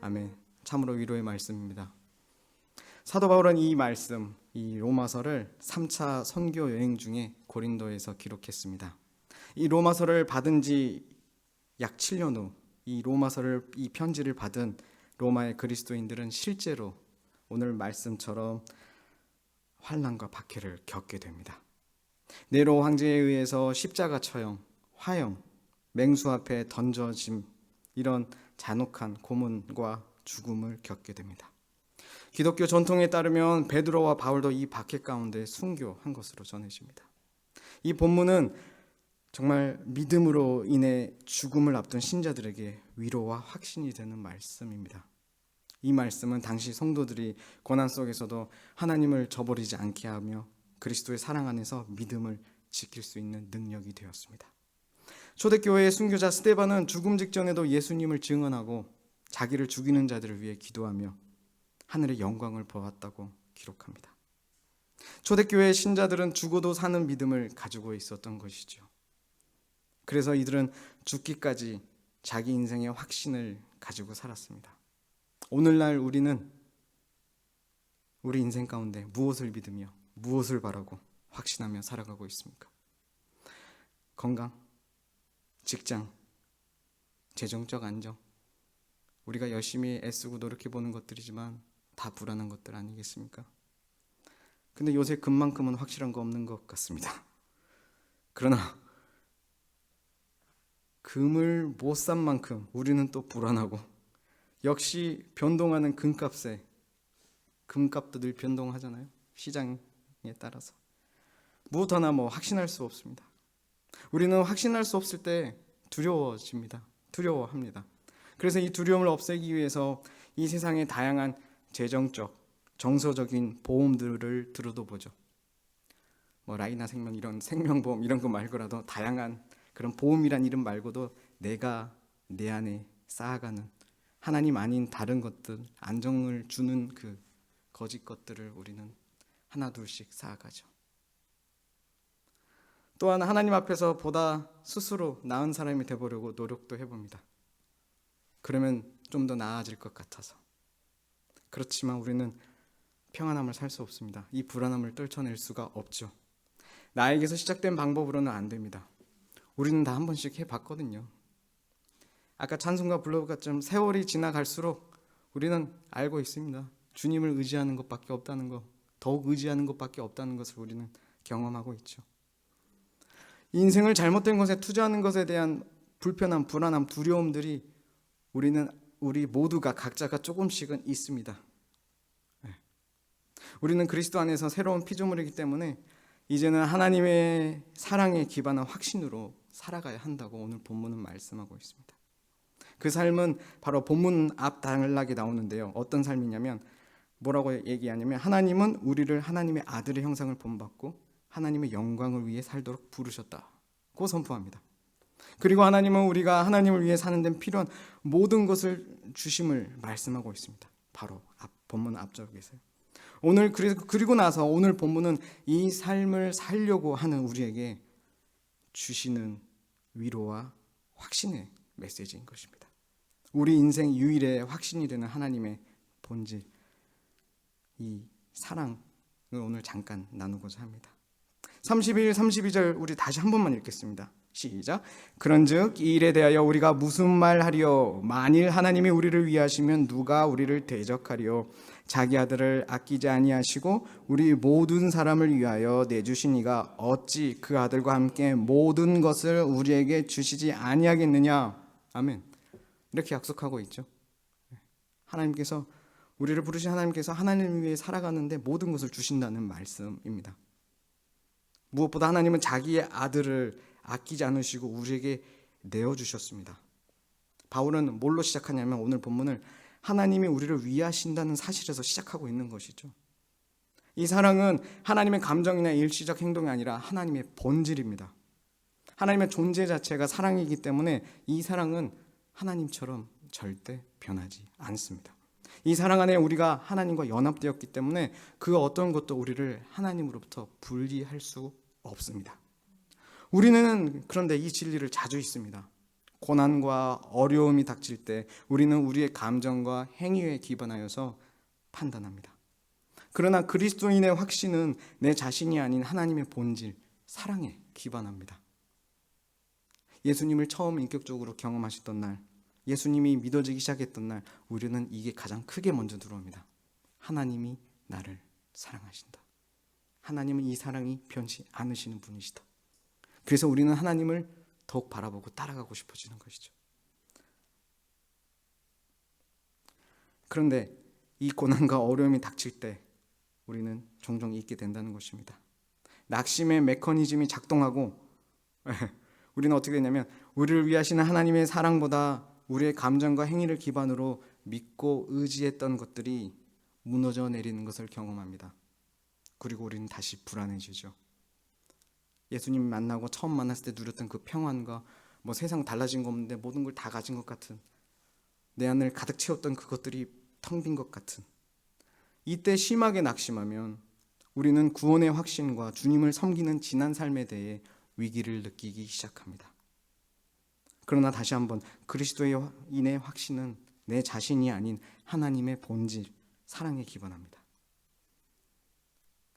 아멘. 참으로 위로의 말씀입니다. 사도 바울은 이 말씀, 이 로마서를 3차 선교 여행 중에 고린도에서 기록했습니다. 이 로마서를 받은 지 약 7년 후 이 편지를 받은 로마의 그리스도인들은 실제로 오늘 말씀처럼 환난과 박해를 겪게 됩니다. 네로 황제에 의해서 십자가 처형, 화형, 맹수 앞에 던져짐, 이런 잔혹한 고문과 죽음을 겪게 됩니다. 기독교 전통에 따르면 베드로와 바울도 이 박해 가운데 순교한 것으로 전해집니다. 이 본문은 정말 믿음으로 인해 죽음을 앞둔 신자들에게 위로와 확신이 되는 말씀입니다. 이 말씀은 당시 성도들이 고난 속에서도 하나님을 저버리지 않게 하며 그리스도의 사랑 안에서 믿음을 지킬 수 있는 능력이 되었습니다. 초대교회의 순교자 스데반은 죽음 직전에도 예수님을 증언하고 자기를 죽이는 자들을 위해 기도하며 하늘의 영광을 보았다고 기록합니다. 초대교회의 신자들은 죽어도 사는 믿음을 가지고 있었던 것이죠. 그래서 이들은 죽기까지 자기 인생의 확신을 가지고 살았습니다. 오늘날 우리는 우리 인생 가운데 무엇을 믿으며 무엇을 바라고 확신하며 살아가고 있습니까? 건강, 직장, 재정적 안정, 우리가 열심히 애쓰고 노력해보는 것들이지만 다 불안한 것들 아니겠습니까? 근데 요새 금만큼은 확실한 거 없는 것 같습니다. 그러나 금을 못 산 만큼 우리는 또 불안하고, 역시 변동하는 금값에, 금값도 늘 변동하잖아요. 시장에 따라서 무엇 하나 확신할 수 없습니다. 우리는 확신할 수 없을 때 두려워합니다. 그래서 이 두려움을 없애기 위해서 이 세상의 다양한 재정적, 정서적인 보험들을 들어도 보죠. 라이나 생명, 이런 생명보험 이런 거 말고라도 다양한 그런 보험이란 이름 말고도 내가 내 안에 쌓아가는 하나님 아닌 다른 것들, 안정을 주는 그 거짓 것들을 우리는 하나 둘씩 쌓아가죠. 또한 하나님 앞에서 보다 스스로 나은 사람이 되보려고 노력도 해봅니다. 그러면 좀 더 나아질 것 같아서. 그렇지만 우리는 평안함을 살 수 없습니다. 이 불안함을 떨쳐낼 수가 없죠. 나에게서 시작된 방법으로는 안 됩니다. 우리는 다 한 번씩 해봤거든요. 아까 찬송가 불러본 것처럼 세월이 지나갈수록 우리는 알고 있습니다. 주님을 의지하는 것밖에 없다는 것, 더욱 의지하는 것밖에 없다는 것을 우리는 경험하고 있죠. 인생을 잘못된 것에 투자하는 것에 대한 불편함, 불안함, 두려움들이 우리 모두가 각자가 조금씩은 있습니다. 우리는 그리스도 안에서 새로운 피조물이기 때문에 이제는 하나님의 사랑에 기반한 확신으로 살아가야 한다고 오늘 본문은 말씀하고 있습니다. 그 삶은 바로 본문 앞 단락에 나오는데요. 어떤 삶이냐면 뭐라고 얘기하냐면 하나님은 우리를 하나님의 아들의 형상을 본받고 하나님의 영광을 위해 살도록 부르셨다고 선포합니다. 그리고 하나님은 우리가 하나님을 위해 사는 데 필요한 모든 것을 주심을 말씀하고 있습니다. 바로 본문 앞쪽에서요. 그리고 나서 오늘 본문은 이 삶을 살려고 하는 우리에게 주시는 위로와 확신의 메시지인 것입니다. 우리 인생 유일의 확신이 되는 하나님의 본질, 이 사랑을 오늘 잠깐 나누고자 합니다. 31, 32절 우리 다시 한 번만 읽겠습니다. 시작. 그런즉 이 일에 대하여 우리가 무슨 말하리요? 만일 하나님이 우리를 위하시면 누가 우리를 대적하리요? 자기 아들을 아끼지 아니하시고 우리 모든 사람을 위하여 내주신 이가 어찌 그 아들과 함께 모든 것을 우리에게 주시지 아니하겠느냐? 아멘. 이렇게 약속하고 있죠. 하나님께서 우리를 부르신 하나님께서 하나님을 위해 살아가는데 모든 것을 주신다는 말씀입니다. 무엇보다 하나님은 자기의 아들을 아끼지 않으시고 우리에게 내어주셨습니다. 바울은 뭘로 시작하냐면 오늘 본문을 하나님이 우리를 위하신다는 사실에서 시작하고 있는 것이죠. 이 사랑은 하나님의 감정이나 일시적 행동이 아니라 하나님의 본질입니다. 하나님의 존재 자체가 사랑이기 때문에 이 사랑은 하나님처럼 절대 변하지 않습니다. 이 사랑 안에 우리가 하나님과 연합되었기 때문에 그 어떤 것도 우리를 하나님으로부터 분리할 수 없습니다. 우리는 그런데 이 진리를 자주 잊습니다. 고난과 어려움이 닥칠 때 우리는 우리의 감정과 행위에 기반하여서 판단합니다. 그러나 그리스도인의 확신은 내 자신이 아닌 하나님의 본질, 사랑에 기반합니다. 예수님을 처음 인격적으로 경험하셨던 날, 예수님이 믿어지기 시작했던 날, 우리는 이게 가장 크게 먼저 들어옵니다. 하나님이 나를 사랑하신다. 하나님은 이 사랑이 변치 않으시는 분이시다. 그래서 우리는 하나님을 더욱 바라보고 따라가고 싶어지는 것이죠. 그런데 이 고난과 어려움이 닥칠 때 우리는 종종 잊게 된다는 것입니다. 낙심의 메커니즘이 작동하고 우리는 어떻게 되냐면 우리를 위하시는 하나님의 사랑보다 우리의 감정과 행위를 기반으로 믿고 의지했던 것들이 무너져 내리는 것을 경험합니다. 그리고 우리는 다시 불안해지죠. 예수님 만나고 처음 만났을 때 누렸던 그 평안과 세상 달라진 거 없는데 모든 걸 다 가진 것 같은, 내 안을 가득 채웠던 그것들이 텅 빈 것 같은, 이때 심하게 낙심하면 우리는 구원의 확신과 주님을 섬기는 지난 삶에 대해 위기를 느끼기 시작합니다. 그러나 다시 한번 그리스도인의 확신은 내 자신이 아닌 하나님의 본질, 사랑에 기반합니다.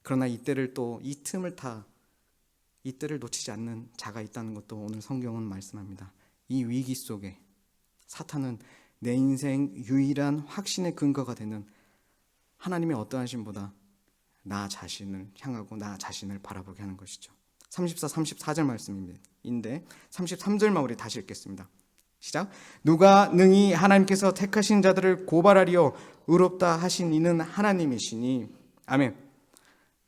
그러나 이때를 놓치지 않는 자가 있다는 것도 오늘 성경은 말씀합니다. 이 위기 속에 사탄은 내 인생 유일한 확신의 근거가 되는 하나님의 어떠하심보다 나 자신을 향하고 나 자신을 바라보게 하는 것이죠. 34, 34절 말씀인데 33절만 우리 다시 읽겠습니다. 시작. 누가 능히 하나님께서 택하신 자들을 고발하리요 의롭다 하신 이는 하나님이시니. 아멘.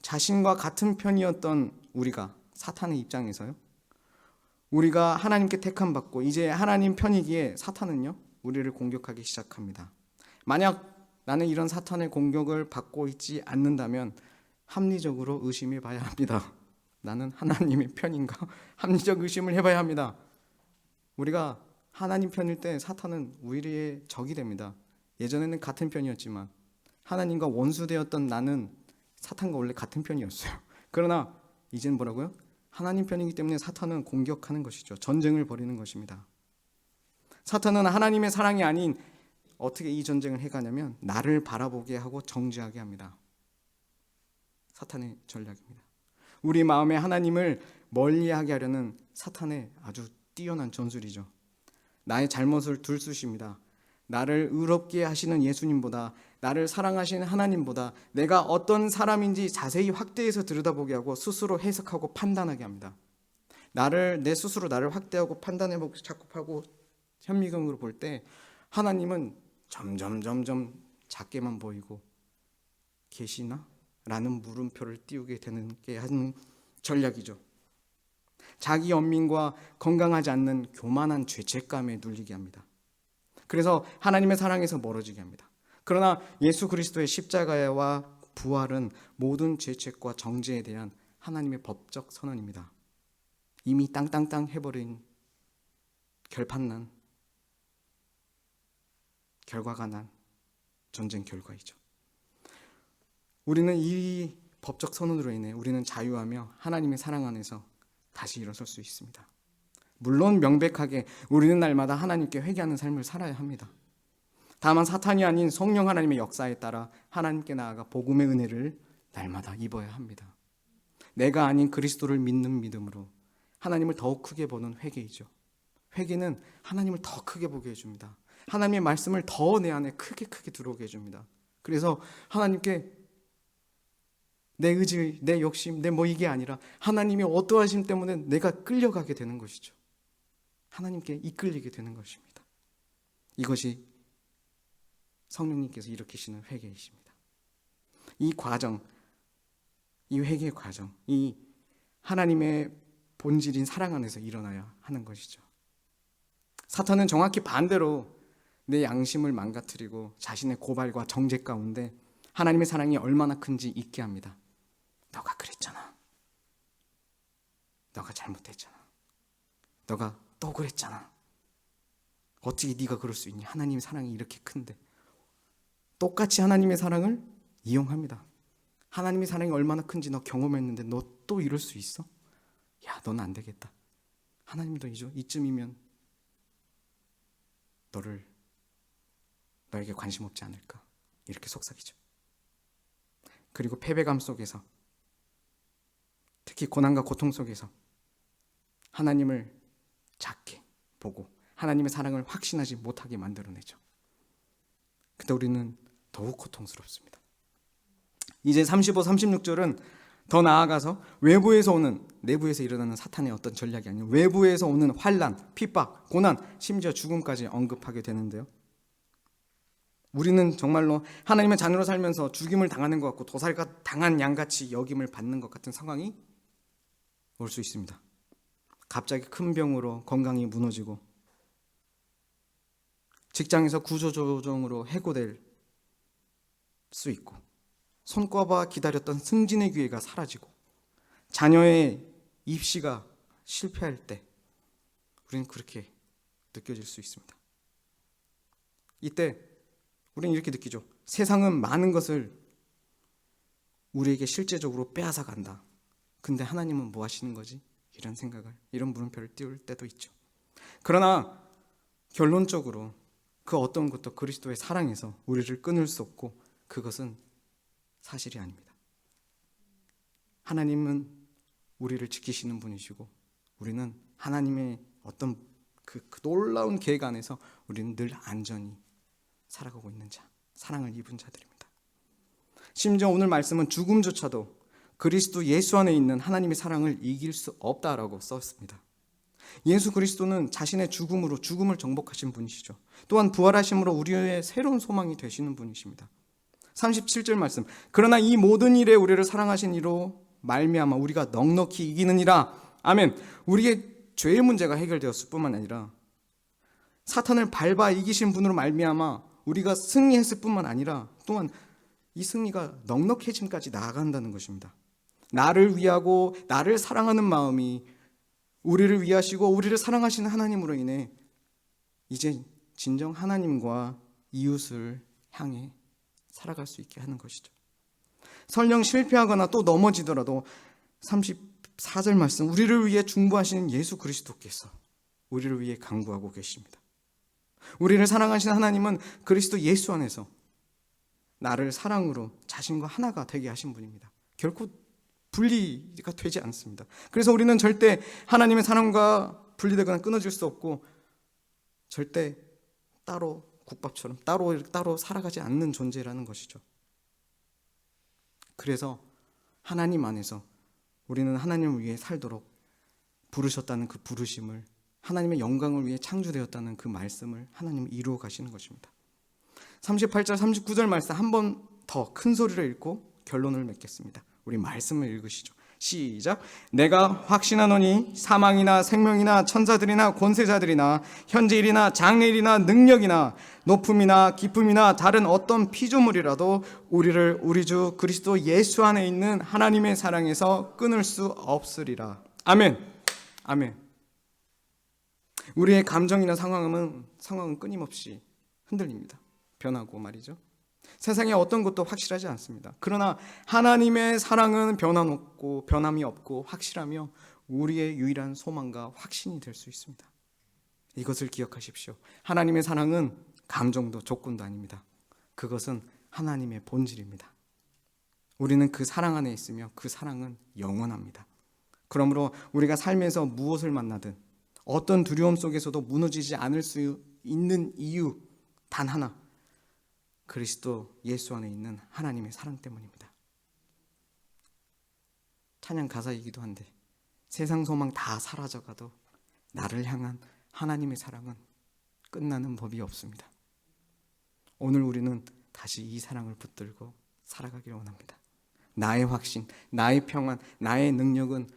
자신과 같은 편이었던 우리가, 사탄의 입장에서요, 우리가 하나님께 택함 받고 이제 하나님 편이기에 사탄은요 우리를 공격하기 시작합니다. 만약 나는 이런 사탄의 공격을 받고 있지 않는다면 합리적으로 의심해 봐야 합니다. 나는 하나님의 편인가? 합리적 의심을 해봐야 합니다. 우리가 하나님 편일 때 사탄은 우리의 적이 됩니다. 예전에는 같은 편이었지만 하나님과 원수되었던 나는 사탄과 원래 같은 편이었어요. 그러나 이제는 뭐라고요? 하나님 편이기 때문에 사탄은 공격하는 것이죠. 전쟁을 벌이는 것입니다. 사탄은 하나님의 사랑이 아닌 어떻게 이 전쟁을 해가냐면 나를 바라보게 하고 정죄하게 합니다. 사탄의 전략입니다. 우리 마음에 하나님을 멀리하게 하려는 사탄의 아주 뛰어난 전술이죠. 나의 잘못을 들쑤십니다. 나를 의롭게 하시는 예수님보다, 나를 사랑하시는 하나님보다 내가 어떤 사람인지 자세히 확대해서 들여다보게 하고 스스로 해석하고 판단하게 합니다. 내 스스로 나를 확대하고 판단해보고 자꾸 현미경으로 볼 때 하나님은 점점 작게만 보이고 계시나? 라는 물음표를 띄우게 되는 게 하는 전략이죠. 자기 연민과 건강하지 않는 교만한 죄책감에 눌리게 합니다. 그래서 하나님의 사랑에서 멀어지게 합니다. 그러나 예수 그리스도의 십자가와 부활은 모든 죄책과 정죄에 대한 하나님의 법적 선언입니다. 이미 땅땅땅 해버린 결판난, 결과가 난 전쟁 결과이죠. 우리는 이 법적 선언으로 인해 우리는 자유하며 하나님의 사랑 안에서 다시 일어설 수 있습니다. 물론 명백하게 우리는 날마다 하나님께 회개하는 삶을 살아야 합니다. 다만 사탄이 아닌 성령 하나님의 역사에 따라 하나님께 나아가 복음의 은혜를 날마다 입어야 합니다. 내가 아닌 그리스도를 믿는 믿음으로 하나님을 더욱 크게 보는 회개이죠. 회개는 하나님을 더 크게 보게 해줍니다. 하나님의 말씀을 더 내 안에 크게 들어오게 해줍니다. 그래서 하나님께 내 의지, 내 욕심, 이게 아니라 하나님이 어떠하심 때문에 내가 끌려가게 되는 것이죠. 하나님께 이끌리게 되는 것입니다. 이것이 성령님께서 일으키시는 회개이십니다. 이 과정, 이 회개의 과정, 이 하나님의 본질인 사랑 안에서 일어나야 하는 것이죠. 사탄은 정확히 반대로 내 양심을 망가뜨리고 자신의 고발과 정죄 가운데 하나님의 사랑이 얼마나 큰지 잊게 합니다. 너가 그랬잖아. 너가 잘못했잖아. 너가 또 그랬잖아. 어떻게 네가 그럴 수 있니? 하나님의 사랑이 이렇게 큰데. 똑같이 하나님의 사랑을 이용합니다. 하나님의 사랑이 얼마나 큰지 너 경험했는데 너 또 이럴 수 있어? 야, 넌 안 되겠다. 하나님도 이쯤이면 너에게 관심 없지 않을까, 이렇게 속삭이죠. 그리고 패배감 속에서, 특히 고난과 고통 속에서 하나님을 작게 보고 하나님의 사랑을 확신하지 못하게 만들어내죠. 그때 우리는 더욱 고통스럽습니다. 이제 35, 36절은 더 나아가서 외부에서 오는, 내부에서 일어나는 사탄의 어떤 전략이 아니라 외부에서 오는 환난, 핍박, 고난, 심지어 죽음까지 언급하게 되는데요. 우리는 정말로 하나님의 자녀로 살면서 죽임을 당하는 것 같고 도살가 당한 양같이 여김을 받는 것 같은 상황이 올 수 있습니다. 갑자기 큰 병으로 건강이 무너지고, 직장에서 구조조정으로 해고될 수 있고, 손꼽아 기다렸던 승진의 기회가 사라지고, 자녀의 입시가 실패할 때 우리는 그렇게 느껴질 수 있습니다. 이때 우리는 이렇게 느끼죠. 세상은 많은 것을 우리에게 실제적으로 빼앗아 간다. 근데 하나님은 뭐 하시는 거지? 이런 생각을, 이런 물음표를 띄울 때도 있죠. 그러나 결론적으로 그 어떤 것도 그리스도의 사랑에서 우리를 끊을 수 없고, 그것은 사실이 아닙니다. 하나님은 우리를 지키시는 분이시고, 우리는 하나님의 어떤 그 놀라운 계획 안에서 우리는 늘 안전히 살아가고 있는 자, 사랑을 입은 자들입니다. 심지어 오늘 말씀은 죽음조차도 그리스도 예수 안에 있는 하나님의 사랑을 이길 수 없다라고 썼습니다. 예수 그리스도는 자신의 죽음으로 죽음을 정복하신 분이시죠. 또한 부활하심으로 우리의 새로운 소망이 되시는 분이십니다. 37절 말씀, 그러나 이 모든 일에 우리를 사랑하신 이로 말미암아 우리가 넉넉히 이기느니라. 아멘. 우리의 죄의 문제가 해결되었을 뿐만 아니라 사탄을 밟아 이기신 분으로 말미암아 우리가 승리했을 뿐만 아니라 또한 이 승리가 넉넉해짐까지 나아간다는 것입니다. 나를 위하고 나를 사랑하는 마음이 우리를 위하시고 우리를 사랑하시는 하나님으로 인해 이제 진정 하나님과 이웃을 향해 살아갈 수 있게 하는 것이죠. 설령 실패하거나 또 넘어지더라도 34절 말씀, 우리를 위해 중보하시는 예수 그리스도께서 우리를 위해 강구하고 계십니다. 우리를 사랑하시는 하나님은 그리스도 예수 안에서 나를 사랑으로 자신과 하나가 되게 하신 분입니다. 결코 분리가 되지 않습니다. 그래서 우리는 절대 하나님의 사랑과 분리되거나 끊어질 수 없고, 절대 따로 국밥처럼 따로 살아가지 않는 존재라는 것이죠. 그래서 하나님 안에서 우리는 하나님을 위해 살도록 부르셨다는 그 부르심을, 하나님의 영광을 위해 창조되었다는 그 말씀을 하나님은 이루어 가시는 것입니다. 38절 39절 말씀 한 번 더 큰 소리로 읽고 결론을 맺겠습니다. 우리 말씀을 읽으시죠. 시작. 내가 확신하노니 사망이나 생명이나 천사들이나 권세자들이나 현재일이나 장래일이나 능력이나 높음이나 기쁨이나 다른 어떤 피조물이라도 우리를 우리 주 그리스도 예수 안에 있는 하나님의 사랑에서 끊을 수 없으리라. 아멘. 아멘. 우리의 감정이나 상황은 끊임없이 흔들립니다. 변하고 말이죠. 세상에 어떤 것도 확실하지 않습니다. 그러나 하나님의 사랑은 변함없고 변함이 없고 확실하며 우리의 유일한 소망과 확신이 될 수 있습니다. 이것을 기억하십시오. 하나님의 사랑은 감정도 조건도 아닙니다. 그것은 하나님의 본질입니다. 우리는 그 사랑 안에 있으며 그 사랑은 영원합니다. 그러므로 우리가 삶에서 무엇을 만나든 어떤 두려움 속에서도 무너지지 않을 수 있는 이유 단 하나, 그리스도 예수 안에 있는 하나님의 사랑 때문입니다. 찬양 가사이기도 한데, 세상 소망 다 사라져가도 나를 향한 하나님의 사랑은 끝나는 법이 없습니다. 오늘 우리는 다시 이 사랑을 붙들고 살아가기를 원합니다. 나의 확신, 나의 평안, 나의 능력은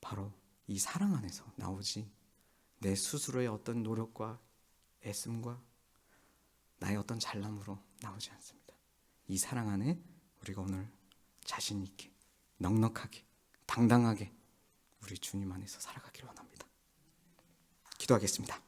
바로 이 사랑 안에서 나오지, 내 스스로의 어떤 노력과 애씀과 나의 어떤 잘남으로 나오지 않습니다. 이 사랑 안에 우리가 오늘 자신 있게, 넉넉하게, 당당하게 우리 주님 안에서 살아가기를 원합니다. 기도하겠습니다.